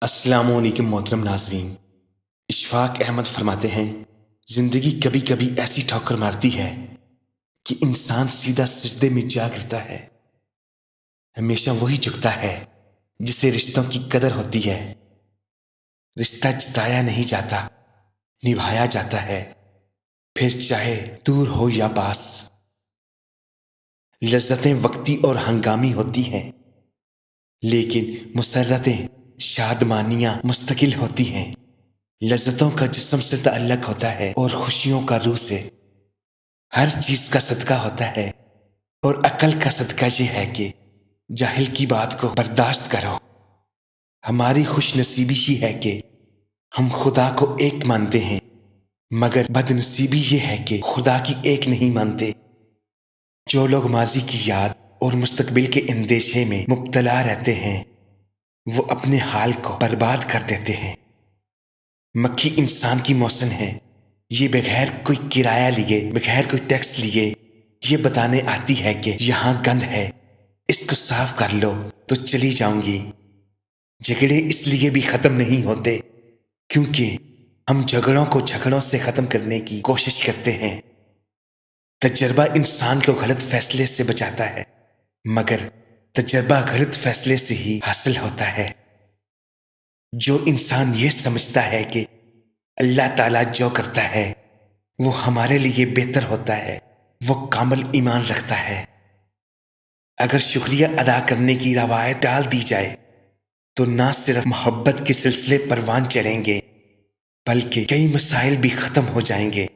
السلام علیکم محترم ناظرین۔ اشفاق احمد فرماتے ہیں زندگی کبھی کبھی ایسی ٹھوکر مارتی ہے کہ انسان سیدھا سجدے میں جا گرتا ہے۔ ہمیشہ وہی جھکتا ہے جسے رشتوں کی قدر ہوتی ہے۔ رشتہ جتایا نہیں جاتا، نبھایا جاتا ہے، پھر چاہے دور ہو یا پاس۔ لذتیں وقتی اور ہنگامی ہوتی ہیں، لیکن مسرتیں شادمانیاں مستقل ہوتی ہیں۔ لذتوں کا جسم سے تعلق ہوتا ہے اور خوشیوں کا روح سے۔ ہر چیز کا صدقہ ہوتا ہے اور عقل کا صدقہ یہ ہے کہ جاہل کی بات کو برداشت کرو۔ ہماری خوش نصیبی یہ ہے کہ ہم خدا کو ایک مانتے ہیں، مگر بد نصیبی یہ ہے کہ خدا کی ایک نہیں مانتے۔ جو لوگ ماضی کی یاد اور مستقبل کے اندیشے میں مبتلا رہتے ہیں وہ اپنے حال کو برباد کر دیتے ہیں۔ مکھی انسان کی موسن ہے، یہ بغیر کوئی کرایہ لیے، بغیر کوئی ٹیکس لیے یہ بتانے آتی ہے کہ یہاں گند ہے، اس کو صاف کر لو تو چلی جاؤں گی۔ جھگڑے اس لیے بھی ختم نہیں ہوتے کیونکہ ہم جھگڑوں کو جھگڑوں سے ختم کرنے کی کوشش کرتے ہیں۔ تجربہ انسان کو غلط فیصلے سے بچاتا ہے، مگر تجربہ غلط فیصلے سے ہی حاصل ہوتا ہے۔ جو انسان یہ سمجھتا ہے کہ اللہ تعالیٰ جو کرتا ہے وہ ہمارے لیے بہتر ہوتا ہے، وہ کامل ایمان رکھتا ہے۔ اگر شکریہ ادا کرنے کی روایت ڈال دی جائے تو نہ صرف محبت کے سلسلے پروان چڑھیں گے بلکہ کئی مسائل بھی ختم ہو جائیں گے۔